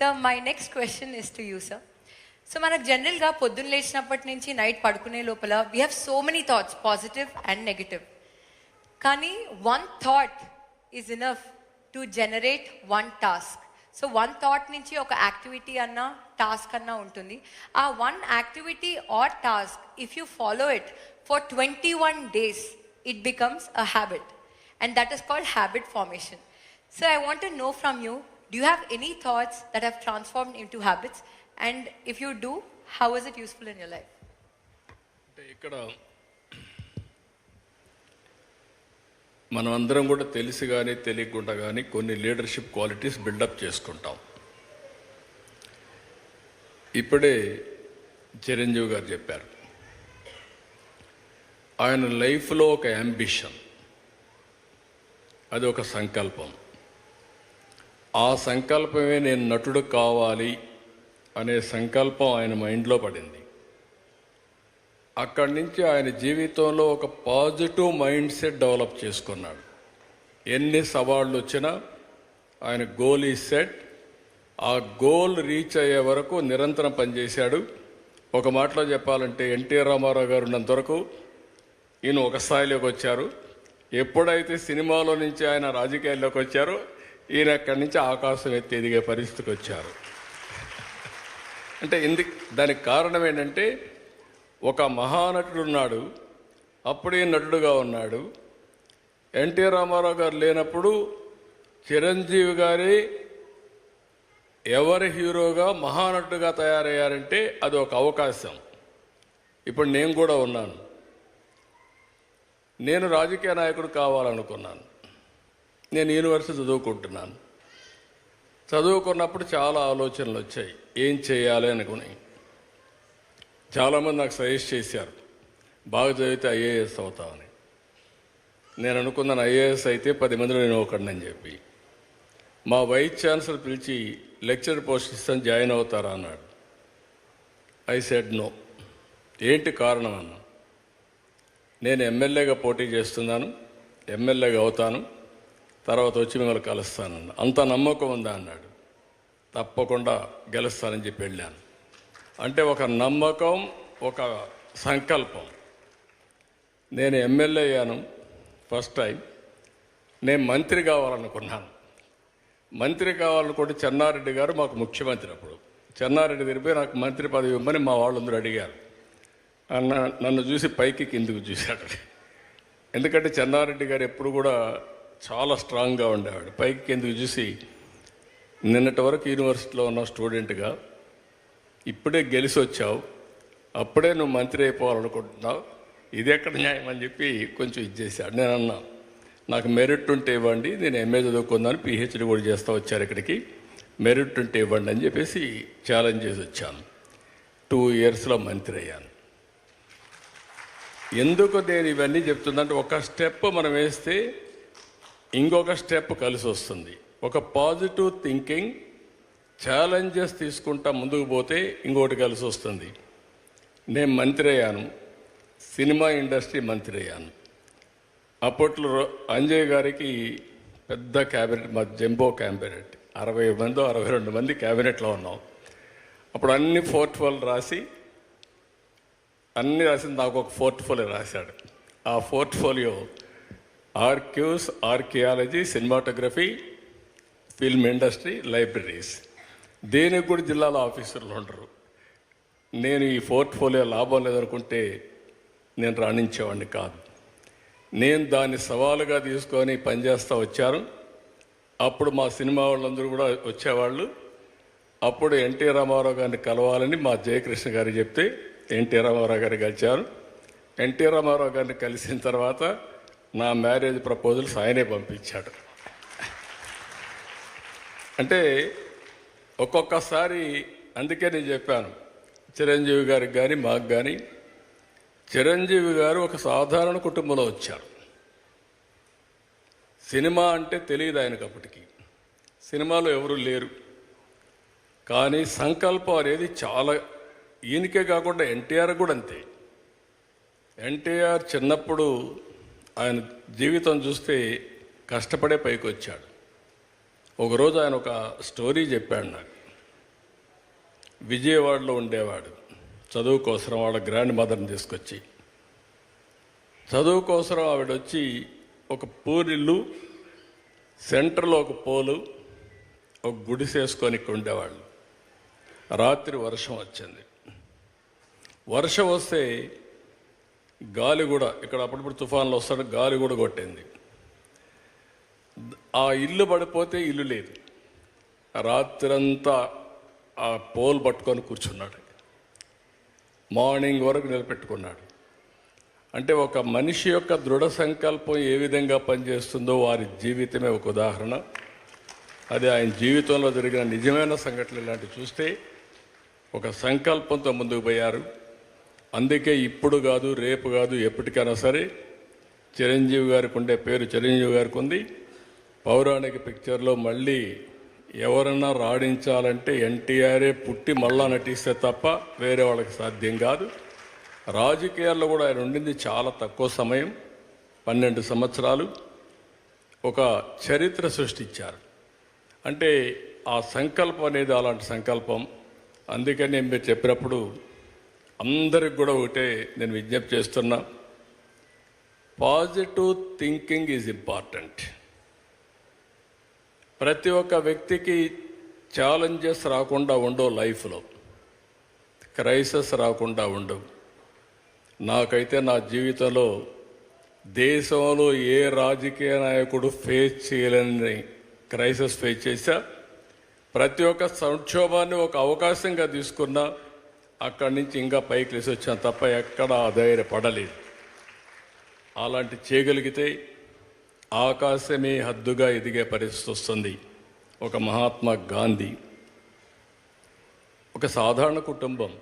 Sir, my next question is to you, sir. So, మనకు జనరల్గా పొద్దున్న లేచినప్పటి నుంచి నైట్ పడుకునే లోపల we have so many thoughts, positive and negative. కానీ one thought is enough to generate one task. So one thought నుంచి ఒక యాక్టివిటీ అన్నా టాస్క్ అన్నా ఉంటుంది. ఆ one activity are task if you follow it for 21 days it becomes a habit and that is called habit formation. So I want to know from you, do you have any thoughts that have transformed into habits, and if you do, how is it useful in your life? ఇక్కడ మనం అందరం కూడా తెలిసి కానీ తెలియకుండా కానీ కొన్ని leadership qualities buildup చేసుకుంటాం. ఇప్పుడే చిరంజీవి గారు చెప్పారు, ఆయన లైఫ్లో ఒక యాంబిషన్, అది ఒక సంకల్పం. ఆ సంకల్పమే నేను నటుడు కావాలి అనే సంకల్పం ఆయన మైండ్లో పడింది. అక్కడి నుంచి ఆయన జీవితంలో ఒక పాజిటివ్ మైండ్ సెట్ డెవలప్ చేసుకున్నాడు. ఎన్ని సవాళ్ళు వచ్చినా ఆయన గోల్ ఈ సెట్, ఆ గోల్ రీచ్ అయ్యే వరకు నిరంతరం పనిచేశాడు. ఒక మాటలో చెప్పాలంటే ఎన్టీ రామారావు గారు ఉన్నంత వరకు ఈయన ఒక స్థాయిలోకి వచ్చారు. ఎప్పుడైతే సినిమాలో నుంచి ఆయన రాజకీయాల్లోకి వచ్చారో ఈయన అక్కడి నుంచి ఆకాశం ఎత్తి ఎదిగే పరిస్థితికి వచ్చారు. అంటే దానికి కారణం ఏంటంటే ఒక మహానటుడు ఉన్నాడు, అప్పుడే నటుడుగా ఉన్నాడు. ఎన్టీ రామారావు గారు లేనప్పుడు చిరంజీవి గారే ఎవరి హీరోగా మహానటుడుగా తయారయ్యారంటే అది ఒక అవకాశం. ఇప్పుడు నేను కూడా ఉన్నాను. నేను రాజకీయ నాయకుడు కావాలనుకున్నాను. నేను యూనివర్సిటీ చదువుకుంటున్నాను. చదువుకున్నప్పుడు చాలా ఆలోచనలు వచ్చాయి, ఏం చేయాలి అనుకుని. చాలామంది నాకు సజెస్ట్ చేశారు, బాగా చదివితే ఐఏఎస్ అవుతామని. నేను అనుకున్నాను ఐఏఎస్ అయితే 10 మందిలో నేను ఒకడిని చెప్పి. మా వైస్ ఛాన్సలర్ పిలిచి లెక్చర్ పోస్ట్ ఇస్తాను, జాయిన్ అవుతారా అన్నాడు. I said no. ఏంటి కారణం అన్నా, నేను ఎమ్మెల్యేగా పోటీ చేస్తున్నాను, ఎమ్మెల్యేగా అవుతాను, తర్వాత వచ్చి మిమ్మల్ని కలుస్తానన్న. అంత నమ్మకం ఉందా అన్నాడు. తప్పకుండా గెలుస్తానని చెప్పి వెళ్ళాను. అంటే ఒక నమ్మకం, ఒక సంకల్పం. నేను ఎమ్మెల్యే అయ్యాను ఫస్ట్ టైం. నేను మంత్రి కావాలనుకున్నాను. మంత్రి కావాలనుకుంటే చెన్నారెడ్డి గారు మాకు ముఖ్యమంత్రి. అప్పుడు చెన్నారెడ్డి దగ్గర నాకు మంత్రి పదవి ఇవ్వమని మా వాళ్ళందరూ అడిగారు. నన్ను చూసి పైకి కిందికి చూశాడు. ఎందుకంటే చెన్నారెడ్డి గారు ఎప్పుడు కూడా చాలా స్ట్రాంగ్గా ఉండేవాడు. పైకి కిందికి చూసి, నిన్నటి వరకు యూనివర్సిటీలో ఉన్న స్టూడెంట్గా ఇప్పుడే గెలిచి వచ్చావు, అప్పుడే నువ్వు మంత్రి అయిపోవాలనుకుంటున్నావు, ఇది ఎక్కడ న్యాయం అని చెప్పి కొంచెం ఇచ్చేసాడు. నేను అన్నా, నాకు మెరిట్ ఉంటే ఇవ్వండి, నేను ఎంఏ చదువుకుందాను, పిహెచ్డి కూడా చేస్తూ వచ్చారు ఇక్కడికి, మెరిట్ ఉంటే ఇవ్వండి అని చెప్పేసి ఛాలెంజ్ చేసి వచ్చాను. 2 yearsలో మంత్రి అయ్యాను. ఎందుకు నేను ఇవన్నీ చెప్తుందంటే, ఒక స్టెప్ మనం వేస్తే ఇంకొక స్టెప్ కలిసి వస్తుంది. ఒక పాజిటివ్ థింకింగ్, ఛాలెంజెస్ తీసుకుంటా ముందుకు పోతే ఇంకోటి కలిసి వస్తుంది. నేను మంత్రి అయ్యాను, సినిమా ఇండస్ట్రీ మంత్రి అయ్యాను. అప్పట్లో అంజయ్ గారికి పెద్ద క్యాబినెట్, మా జంబో క్యాబినెట్, 60 మందో 62 మంది క్యాబినెట్లో ఉన్నాం. అప్పుడు అన్ని పోర్ట్ఫోలియో రాసి నాకు ఒక పోర్ట్ఫోలియో రాశాడు. ఆ portfolio archives, archaeology, cinematography, film industry, libraries. దేనికి కూడా జిల్లాలో ఆఫీసర్లు ఉండరు. నేను ఈ పోర్ట్ఫోలియో లాభం లేదనుకుంటే నేను రాణించేవాడిని కాదు. నేను దాన్ని సవాలుగా తీసుకొని పనిచేస్తూ వచ్చాను. అప్పుడు మా సినిమా వాళ్ళందరూ కూడా వచ్చేవాళ్ళు. అప్పుడు ఎన్టీ రామారావు గారిని కలవాలని మా జయకృష్ణ గారికి చెప్తే ఎన్టీ రామారావు గారు కలిశారు. ఎన్టీ రామారావు గారిని కలిసిన తర్వాత నా మ్యారేజ్ ప్రపోజల్స్ ఆయనే పంపించాడు. అంటే ఒక్కొక్కసారి, అందుకే నేను చెప్పాను చిరంజీవి గారికి కానీ మాకు కానీ, చిరంజీవి గారు ఒక సాధారణ కుటుంబంలో వచ్చారు. సినిమా అంటే తెలియదు ఆయనకు అప్పటికి, సినిమాలో ఎవరు లేరు. కానీ సంకల్పం అనేది చాలా, ఈయనకే కాకుండా ఎన్టీఆర్ కూడా అంతే. ఎన్టీఆర్ చిన్నప్పుడు ఆయన జీవితం చూస్తే కష్టపడే పైకి వచ్చాడు. ఒకరోజు ఆయన ఒక స్టోరీ చెప్పాడు నాకు. విజయవాడలో ఉండేవాడు. చదువు కోసం వాళ్ళ గ్రాండ్ మదర్ని తీసుకొచ్చి, చదువు కోసం ఆవిడ వచ్చి ఒక పూరిల్లు, సెంటర్లో ఒక పోలు, ఒక గుడిసేసుకొని ఇక్కడ ఉండేవాళ్ళు. రాత్రి వర్షం వచ్చింది. వర్షం వస్తే గాలి కూడా, ఇక్కడ అప్పుడప్పుడు తుఫాన్లు వస్తాడు, గాలి కూడా కొట్టింది. ఆ ఇల్లు పడిపోతే ఇల్లు లేదు. రాత్రంతా ఆ పోల్ పట్టుకొని కూర్చున్నాడు. మార్నింగ్ వరకు నిలబెట్టుకున్నాడు. అంటే ఒక మనిషి యొక్క దృఢ సంకల్పం ఏ విధంగా పనిచేస్తుందో వారి జీవితమే ఒక ఉదాహరణ. అది ఆయన జీవితంలో జరిగిన నిజమైన సంఘటనలు ఇలాంటివి చూస్తే ఒక సంకల్పంతో ముందుకు పోయారు. అందుకే ఇప్పుడు కాదు, రేపు కాదు, ఎప్పటికైనా సరే చిరంజీవి గారికి ఉండే పేరు చిరంజీవి గారికి ఉంది. పౌరాణిక పిక్చర్లో మళ్ళీ ఎవరన్నా రాణించాలంటే ఎన్టీఆర్ఏ పుట్టి మళ్ళా నటిస్తే తప్ప వేరే వాళ్ళకి సాధ్యం కాదు. రాజకీయాల్లో కూడా ఆయన ఉండింది చాలా తక్కువ సమయం, 12 సంవత్సరాలు. ఒక చరిత్ర సృష్టించారు. అంటే ఆ సంకల్పం అనేది అలాంటి సంకల్పం. అందుకని మీరు చెప్పినప్పుడు అందరికి కూడా ఒకటే నేను విజ్ఞప్తి చేస్తున్నా, పాజిటివ్ థింకింగ్ ఈజ్ ఇంపార్టెంట్. ప్రతి ఒక్క వ్యక్తికి ఛాలెంజెస్ రాకుండా ఉండవు, లైఫ్లో క్రైసిస్ రాకుండా ఉండవు. నాకైతే నా జీవితంలో దేశంలో ఏ రాజకీయ నాయకుడు ఫేస్ చేయలేని క్రైసిస్ ఫేస్ చేశా. ప్రతి ఒక్క సంక్షోభాన్ని ఒక అవకాశంగా తీసుకున్నా, అక్కడి నుంచి ఇంకా పైకి లేసి వచ్చాను తప్ప ఎక్కడ ఆధైర్యపడలేదు. అలాంటి చేయగలిగితే ఆకాశమే హద్దుగా ఎదిగే పరిస్థితి వస్తుంది. ఒక మహాత్మా గాంధీ, ఒక సాధారణ కుటుంబం,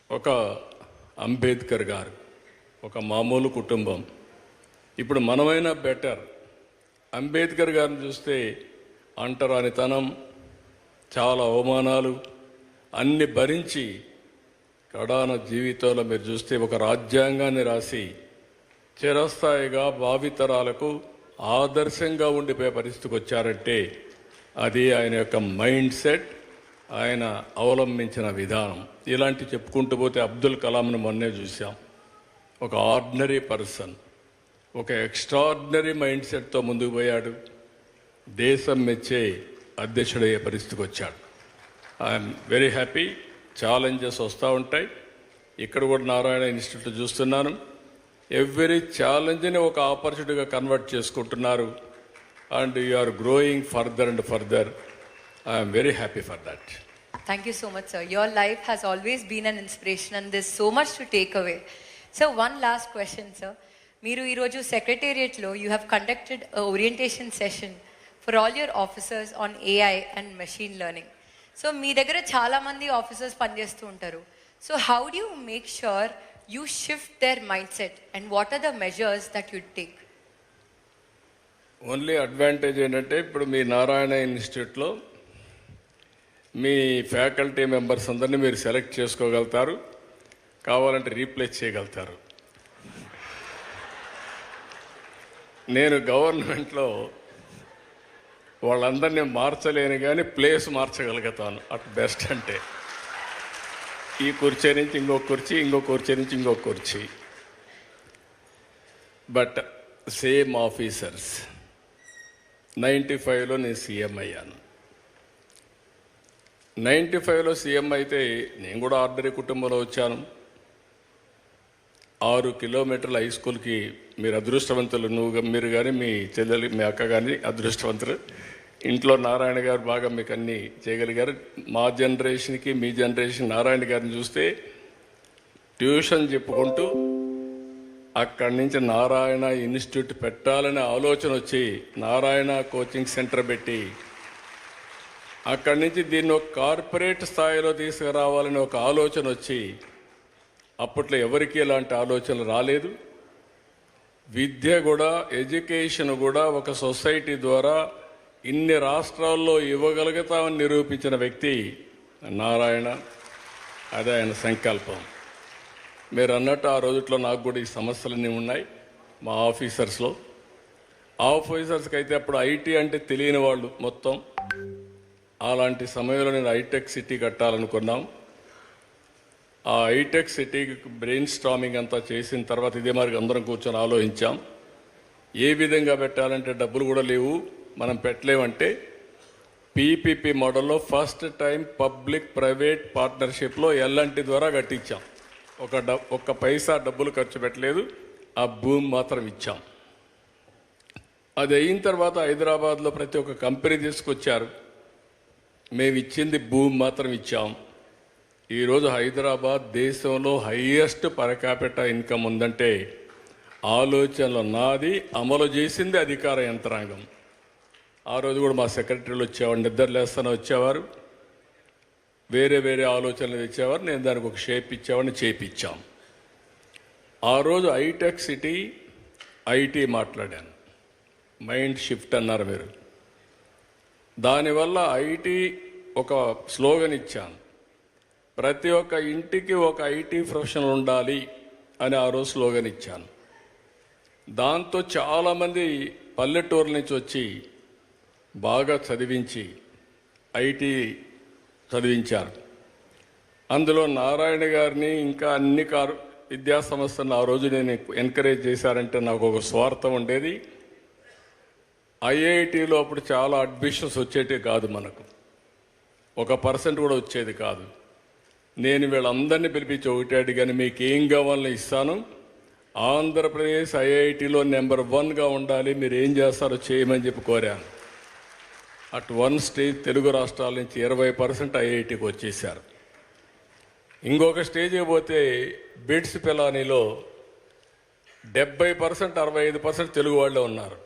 ఒక అంబేద్కర్ గారు, ఒక మామూలు కుటుంబం. ఇప్పుడు మనమైనా బెటర్. అంబేద్కర్ గారిని చూస్తే అంటరానితనం, చాలా అవమానాలు అన్ని భరించి కడాన జీవితంలో మీరు చూస్తే ఒక రాజ్యాంగాన్ని రాసి చిరస్థాయిగా భావితరాలకు ఆదర్శంగా ఉండిపోయే పరిస్థితికి వచ్చారంటే అది ఆయన యొక్క మైండ్ సెట్, ఆయన అవలంబించిన విధానం. ఇలాంటి చెప్పుకుంటూ పోతే అబ్దుల్ కలాంను మొన్నే చూసాం. ఒక ఆర్డినరీ పర్సన్, ఒక ఎక్స్ట్రాడినరీ మైండ్ సెట్తో ముందుకు పోయాడు. దేశం మెచ్చే అధ్యక్షుడయ్యే పరిస్థితికి వచ్చాడు. I'm very happy. ఛాలెంజెస్ వస్తూ ఉంటాయి. ఇక్కడ కూడా నారాయణ ఇన్స్టిట్యూట్ చూస్తున్నాను. ఎవ్రీ ఛాలెంజ్ని ఒక ఆపర్చునిటీగా కన్వర్ట్ చేసుకుంటున్నారు. And you are growing further and further. I'm very happy for that. Thank you so much, sir. Your life has always been an inspiration and there's so much to take away. So one last question, sir. మీరు ఈరోజు సెక్రటేరియట్లో you have conducted a orientation session for all your officers on AI and machine learning. So మీ దగ్గర చాలా మంది officers పనిచేస్తూ ఉంటారు. So how do you make sure you shift their mindset and what are the measures that you take? Only advantage ఏంటంటే ఇప్పుడు మీ నారాయణ ఇన్స్టిట్యూట్లో మీ faculty members అందరినీ మీరు సెలెక్ట్ చేసుకోగలుగుతారు, కావాలంటే రీప్లేస్ చేయగలుగుతారు. నేను గవర్నమెంట్లో వాళ్ళందరినీ మార్చలేను కానీ ప్లేస్ మార్చగలుగుతాను అట్ బెస్ట్. అంటే ఈ కుర్చీ నుంచి ఇంకొక కుర్చీ, ఇంకొక కుర్చీ నుంచి ఇంకొక కుర్చీ. But same officers. 95లో నేను సీఎం అయ్యాను. 95లో సీఎం అయితే నేను కూడా ఆర్డినరీ కుటుంబంలో వచ్చాను. 6 కిలోమీటర్ల హై స్కూల్కి మీరు అదృష్టవంతులు, మీరు కానీ మీ చెల్లెలు మీ అక్క కానీ అదృష్టవంతులు. ఇంట్లో నారాయణ గారు బాగా మీకు అన్నీ చేయగలిగారు. మా జనరేషన్కి మీ జనరేషన్ నారాయణ గారిని చూస్తే ట్యూషన్ చెప్పుకుంటూ అక్కడి నుంచి నారాయణ ఇన్స్టిట్యూట్ పెట్టాలనే ఆలోచన వచ్చి నారాయణ కోచింగ్ సెంటర్ పెట్టి అక్కడి నుంచి దీన్ని ఒక కార్పొరేట్ స్థాయిలో తీసుకురావాలని ఒక ఆలోచన వచ్చి, అప్పట్లో ఎవరికి ఇలాంటి ఆలోచనలు రాలేదు. విద్య కూడా, ఎడ్యుకేషన్ కూడా ఒక సొసైటీ ద్వారా ఇన్ని రాష్ట్రాల్లో ఇవ్వగలుగుతామని నిరూపించిన వ్యక్తి నారాయణ. అదే ఆయన సంకల్పం. మీరు అన్నట్టు ఆ రోజుల్లో నాకు కూడా ఈ సమస్యలన్నీ ఉన్నాయి మా ఆఫీసర్స్లో. ఆఫీసర్స్కి అయితే అప్పుడు ఐటీ అంటే తెలియని వాళ్ళు మొత్తం. అలాంటి సమయంలో నేను హైటెక్ సిటీ కట్టాలనుకున్నాం. ఆ హైటెక్ సిటీకి బ్రెయిన్ స్టామింగ్ అంతా చేసిన తర్వాత ఇదే మరి అందరం కూర్చొని ఆలోచించాం. ఏ విధంగా పెట్టాలంటే డబ్బులు కూడా లేవు, మనం పెట్టలేమంటే పీపీపీ మోడల్లో ఫస్ట్ టైం పబ్లిక్ ప్రైవేట్ పార్ట్నర్షిప్లో ఎల్ఎన్టీ ద్వారా కట్టించాం. ఒక్క పైసా డబ్బులు ఖర్చు పెట్టలేదు, ఆ భూమి మాత్రం ఇచ్చాం. అది అయిన తర్వాత హైదరాబాద్లో ప్రతి ఒక్క కంపెనీ తీసుకొచ్చారు, మేము ఇచ్చింది భూమి మాత్రం ఇచ్చాం. ఈరోజు హైదరాబాద్ దేశంలో హైయెస్ట్ పర్ క్యాపిటల్ ఇన్కమ్ ఉందంటే ఆలోచనలు నాది, అమలు చేసింది అధికార యంత్రాంగం. ఆ రోజు కూడా మా సెక్రటరీలు వచ్చేవారు, నిద్రలేస్తానే వచ్చేవారు, వేరే వేరే ఆలోచనలు తెచ్చేవారు, నేను దానికి ఒక షేప్ ఇచ్చేవాడిని, చేపించాం. ఆ రోజు హైటెక్ సిటీ ఐటీ మాట్లాడాను, మైండ్ షిఫ్ట్ అన్నారు మీరు. దానివల్ల ఐటీ ఒక స్లోగన్ ఇచ్చాను, ప్రతి ఒక్క ఇంటికి ఒక ఐటీ ప్రొఫెషనల్ ఉండాలి అని ఆ రోజు స్లోగన్ ఇచ్చాను. దాంతో చాలామంది పల్లెటూరు నుంచి వచ్చి బాగా చదివించి ఐటీ చదివించారు. అందులో నారాయణ గారిని ఇంకా అన్ని విద్యా సంస్థలను ఆ రోజు నేను ఎంకరేజ్ చేశారంటే నాకు ఒక స్వార్థం ఉండేది. ఐఐటీలో అప్పుడు చాలా అడ్మిషన్స్ వచ్చేటివి కాదు, మనకు 1% కూడా వచ్చేది కాదు. నేను వీళ్ళందరినీ పిలిపించి ఒకటి అడిగాను, మీకు ఏం కావాలని ఇస్తాను, ఆంధ్రప్రదేశ్ ఐఐటీలో నెంబర్ 1గా ఉండాలి, మీరు ఏం చేస్తారో చేయమని చెప్పి కోరాను. అట్ వన్ స్టేజ్ తెలుగు రాష్ట్రాల నుంచి 20% ఐఐటీకి వచ్చేసారు. ఇంకొక స్టేజ్కి పోతే బిడ్స్ పిలానీలో 70% 65% తెలుగు వాళ్ళే ఉన్నారు.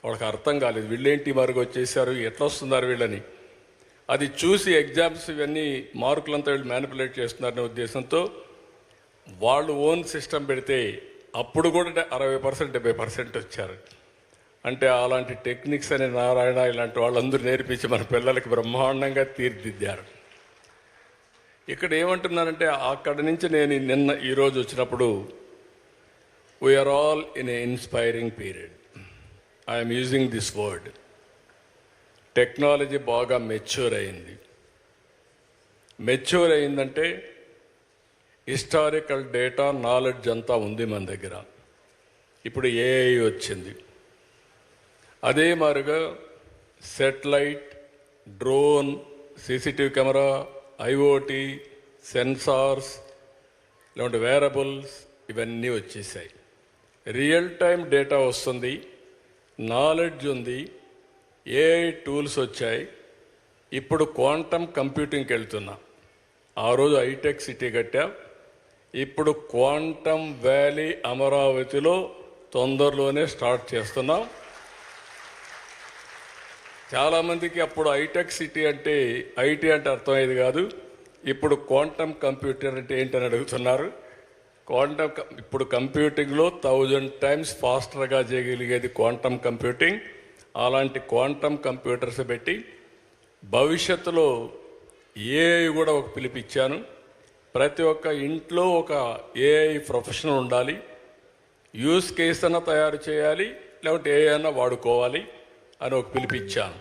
వాళ్ళకి అర్థం కాలేదు, వీళ్ళేంటి మరుగు వచ్చేసారు, ఎట్లా వస్తున్నారు వీళ్ళని. అది చూసి ఎగ్జామ్స్ ఇవన్నీ మార్కులంతా వీళ్ళు మ్యానిపులేట్ చేస్తున్నారనే ఉద్దేశంతో వాళ్ళు ఓన్ సిస్టమ్ పెడితే అప్పుడు కూడా 60% 70% వచ్చారు. అంటే అలాంటి టెక్నిక్స్ అనే నారాయణ ఇలాంటి వాళ్ళందరూ నేర్పించి మన పిల్లలకి బ్రహ్మాండంగా తీర్చిదిద్దారు. ఇక్కడ ఏమంటున్నానంటే అక్కడి నుంచి నేను ఈరోజు వచ్చినప్పుడు we are all in a inspiring period. I'm using this word. Technology బాగా మెచ్యూర్ అయింది. మెచ్యూర్ అయిందంటే హిస్టారికల్ డేటా నాలెడ్జ్ అంతా ఉంది మన దగ్గర. ఇప్పుడు ఏఐ వచ్చింది. అదే మాదిరిగా satellite, drone, CCTV camera, IoT, sensors, ఇలాంటి వేరబుల్స్ ఇవన్నీ వచ్చేసాయి. రియల్ టైం డేటా వస్తుంది, నాలెడ్జ్ ఉంది, ఏఐ టూల్స్ వచ్చాయి. ఇప్పుడు క్వాంటమ్ కంప్యూటింగ్కి వెళ్తున్నా. ఆ రోజు హైటెక్ సిటీ కట్టా, ఇప్పుడు క్వాంటమ్ వ్యాలీ అమరావతిలో తొందరలోనే స్టార్ట్ చేస్తున్నాం. చాలామందికి అప్పుడు హైటెక్ సిటీ అంటే ఐటీ అంటే అర్థమయ్యేది కాదు. ఇప్పుడు క్వాంటమ్ కంప్యూటర్ అంటే ఏంటని అడుగుతున్నారు. ఇప్పుడు కంప్యూటింగ్లో 1000 times ఫాస్టర్గా చేయగలిగేది క్వాంటమ్ కంప్యూటింగ్. అలాంటి క్వాంటమ్ కంప్యూటర్స్ పెట్టి భవిష్యత్తులో ఏఐ కూడా ఒక పిలిపిచ్చాను. ప్రతి ఒక్క ఇంట్లో ఒక ఏఐ ప్రొఫెషనల్ ఉండాలి. యూస్ కేస్ అన్న తయారు చేయాలి, లేకపోతే ఏఐ అన్న వాడుకోవాలి అని ఒక పిలిపిచ్చాను.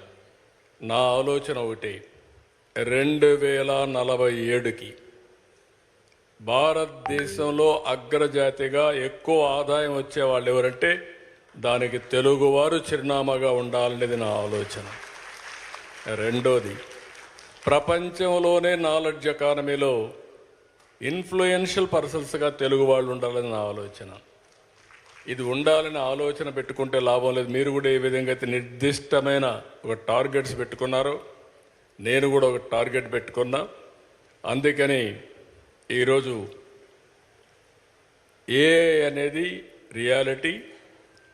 నా ఆలోచన ఒకటి, 2047కి భారతదేశంలో అగ్రజాతిగా ఎక్కువ ఆదాయం వచ్చే వాళ్ళు ఎవరంటే దానికి తెలుగువారు చిరునామాగా ఉండాలనేది నా ఆలోచన. రెండోది, ప్రపంచంలోనే నాలెడ్జ్ ఎకానమీలో ఇన్ఫ్లుయెన్షియల్ పర్సన్స్గా తెలుగు వాళ్ళు ఉండాలని నా ఆలోచన. ఇది ఉండాలని ఆలోచన పెట్టుకుంటే లాభం లేదు. మీరు కూడా ఏ విధంగా అయితే నిర్దిష్టమైన ఒక టార్గెట్స్ పెట్టుకున్నారో నేను కూడా ఒక టార్గెట్ పెట్టుకున్నా. అందుకని ఈరోజు ఏఐ అనేది రియాలిటీ.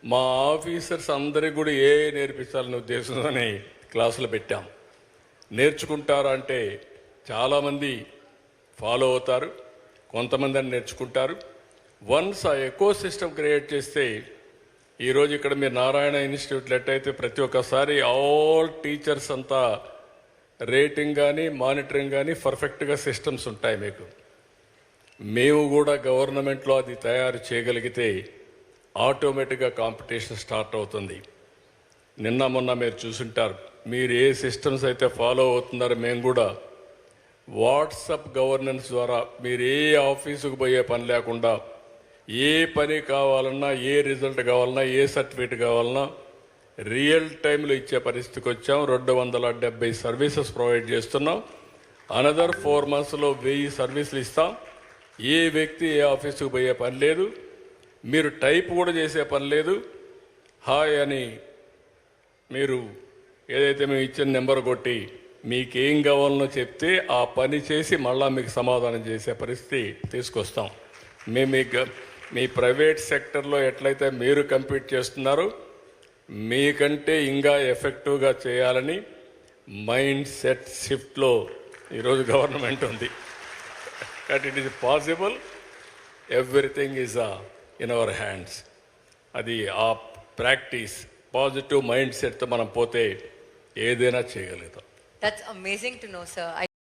మా ఆఫీసర్స్ అందరికీ కూడా ఏఐ నేర్పించాలనే ఉద్దేశంతోనే క్లాసులు పెట్టాం. నేర్చుకుంటారా అంటే చాలామంది ఫాలో అవుతారు, కొంతమంది అని నేర్చుకుంటారు. వన్స్ ఆ ఎకో సిస్టమ్ క్రియేట్ చేస్తే ఈరోజు ఇక్కడ మీరు నారాయణ ఇన్స్టిట్యూట్లో ఎట్టయితే ప్రతి ఒక్కసారి ఆల్ టీచర్స్ అంతా రేటింగ్ కానీ మానిటరింగ్ కానీ పర్ఫెక్ట్గా సిస్టమ్స్ ఉంటాయి మీకు. మేము కూడా గవర్నమెంట్లో అది తయారు చేయగలిగితే ఆటోమేటిక్గా కాంపిటీషన్ స్టార్ట్ అవుతుంది. నిన్న మొన్న మీరు చూసుంటారు, మీరు ఏ సిస్టమ్స్ అయితే ఫాలో అవుతున్నారో మేము కూడా వాట్సప్ గవర్నెన్స్ ద్వారా మీరు ఏ ఆఫీసుకు పోయే పని లేకుండా ఏ పని కావాలన్నా ఏ రిజల్ట్ కావాలన్నా ఏ సర్టిఫికేట్ కావాలన్నా రియల్ టైంలో ఇచ్చే పరిస్థితికి వచ్చాం. 270 సర్వీసెస్ ప్రొవైడ్ చేస్తున్నాం. అనదర్ 4 monthsలో 1000 సర్వీసులు ఇస్తాం. ఏ వ్యక్తి ఏ ఆఫీసుకు పోయే పని లేదు, మీరు టైప్ కూడా చేసే పని లేదు. హాయ్ అని మీరు ఏదైతే మేము ఇచ్చిన నెంబర్ కొట్టి మీకేం కావాలనో చెప్తే ఆ పని చేసి మళ్ళా మీకు సమాధానం చేసే పరిస్థితి తీసుకొస్తాం. మేము మీ ప్రైవేట్ సెక్టర్లో ఎట్లయితే మీరు కంపీట్ చేస్తున్నారో మీకంటే ఇంకా ఎఫెక్టివ్గా చేయాలని మైండ్ సెట్ షిఫ్ట్లో ఈరోజు గవర్నమెంట్ ఉంది. But it is possible, everything is in our hands. అది ఆ ప్రాక్టీస్ పాజిటివ్ మైండ్ సెట్తో మనం పోతే ఏదైనా చేయగలుగుతాం. That's amazing to know, sir.